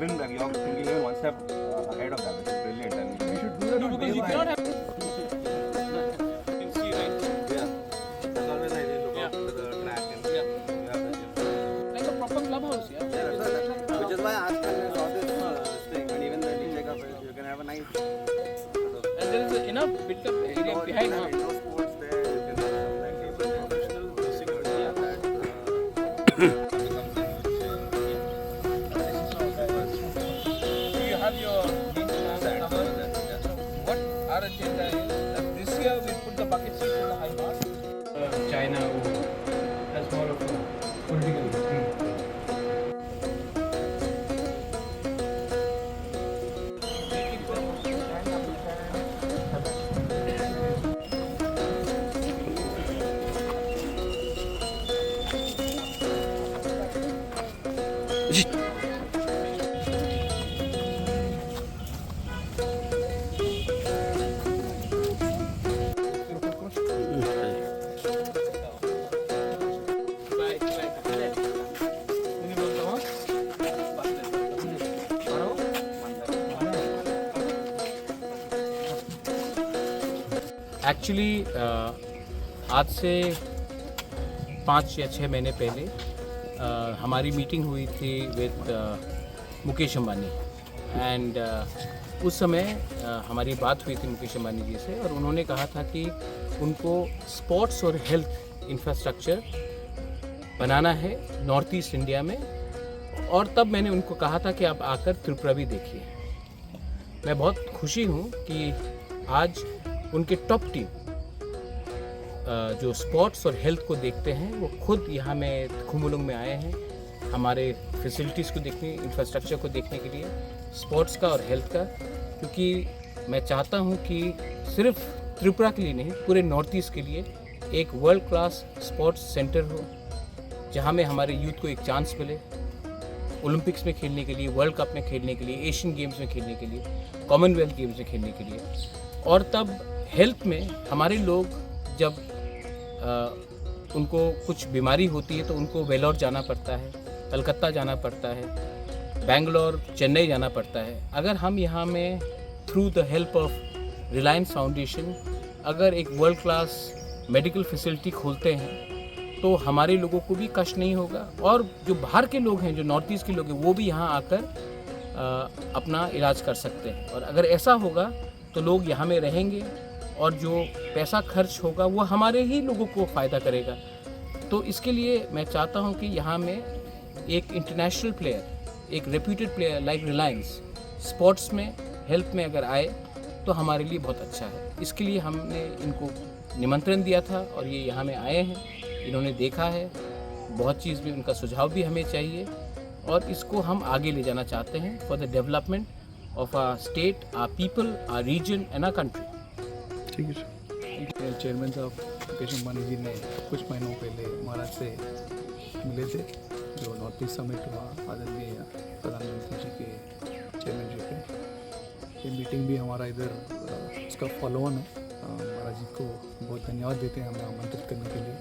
even like you're thinking even one step ahead of that, which is brilliant, and we should do that. No, because you cannot have. You can see, right? Yeah. That's always I look out to the track and you have the gym. Like a proper clubhouse, yeah. Which is why I saw this thing, and even the DJ cafe, you can have a nice. And there is enough built-up area behind. Huh? Indoor sports there. You can have some like professional security that. You have your what our agenda is that this year we put the bucket seats in the high mark. China as more of a political thing. Actually आज से 5 या 6 महीने पहले हमारी meeting हुई थी with Mukesh Ambani and उस समय हमारी बात हुई थी मुकेश अंबानी जी से और उन्होंने कहा था कि उनको स्पोर्ट्स और हेल्थ इंफ्रास्ट्रक्चर बनाना है नॉर्थ ईस्ट इंडिया में। और तब मैंने उनको कहा था कि आप आकर त्रिपुरा भी देखिए। मैं बहुत खुशी हूँ कि आज उनके टॉप टीम जो स्पोर्ट्स और हेल्थ को देखते हैं वो खुद यहाँ में खुमुलुंग में आए हैं हमारे फैसिलिटीज़ को देखने, इंफ्रास्ट्रक्चर को देखने के लिए, स्पोर्ट्स का और हेल्थ का। क्योंकि मैं चाहता हूँ कि सिर्फ त्रिपुरा के लिए नहीं, पूरे नॉर्थ ईस्ट के लिए एक वर्ल्ड क्लास स्पोर्ट्स सेंटर हो जहाँ में हमारे यूथ को एक चांस मिले ओलंपिक्स में खेलने के लिए, वर्ल्ड कप में खेलने के लिए, एशियन गेम्स में खेलने के लिए, कॉमनवेल्थ गेम्स में खेलने के लिए। और तब हेल्थ में हमारे लोग जब उनको कुछ बीमारी होती है तो उनको वेलोर जाना पड़ता है, कलकत्ता जाना पड़ता है, बेंगलोर, चेन्नई जाना पड़ता है। अगर हम यहाँ में through the help of Reliance foundation अगर एक वर्ल्ड क्लास मेडिकल फैसिलिटी खोलते हैं तो हमारे लोगों को भी कष्ट नहीं होगा और जो बाहर के लोग हैं, जो नॉर्थ ईस्ट के लोग हैं, वो भी यहाँ आकर अपना इलाज कर सकते हैं। और अगर ऐसा होगा तो लोग यहाँ में रहेंगे और जो पैसा खर्च होगा वो हमारे ही लोगों को फ़ायदा करेगा। तो इसके लिए मैं चाहता हूँ कि यहाँ में एक इंटरनेशनल प्लेयर, एक reputed player like Reliance sports में, हेल्थ में अगर आए तो हमारे लिए बहुत अच्छा है। इसके लिए हमने इनको निमंत्रण दिया था और ये यहाँ में आए हैं, इन्होंने देखा है, बहुत चीज़ में उनका सुझाव भी हमें चाहिए और इसको हम आगे ले जाना चाहते हैं for the development of our state, our people, our region and our country. ठीक है सर। चेयरमैन साहब मुकेश अंबानी जी ने कुछ महीनों पहले महाराज से मिले थे, जो नॉर्थ ईस्ट समिट हुआ आदरणीय प्रधानमंत्री जी के चेयरमैनशिप पे। ये मीटिंग भी हमारा इधर उसका फॉलो ऑन है। महाराज जी को बहुत धन्यवाद देते हैं हमें आमंत्रित करने के लिए।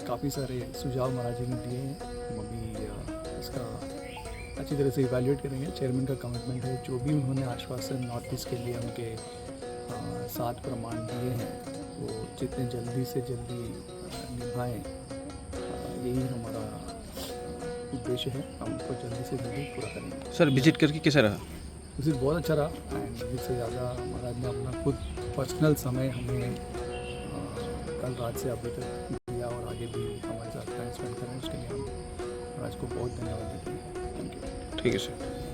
काफ़ी सारे सुझाव महाराज जी ने दिए हैं, हम अभी इसका अच्छी तरह से इवैल्यूएट करेंगे। चेयरमैन का कमिटमेंट है, जो भी उन्होंने आश्वासन नॉर्थ ईस्ट के लिए उनके 7 प्रमाण दिए हैं वो जितने जल्दी से जल्दी निभाएं, यही हमारा उद्देश्य है। हम उसको जल्दी से जल्दी पूरा करेंगे। सर विजिट करके कैसा रहा? विजिट बहुत अच्छा रहा एंड विजिट से ज़्यादा महाराज ने अपना खुद पर्सनल समय हमें कल रात से अभी तक दिया और आगे भी हमारे साथ टाइम स्पेंड करें, उसके लिए हम महाराज को बहुत धन्यवाद देते हैं। Thank you. ठीक है सर।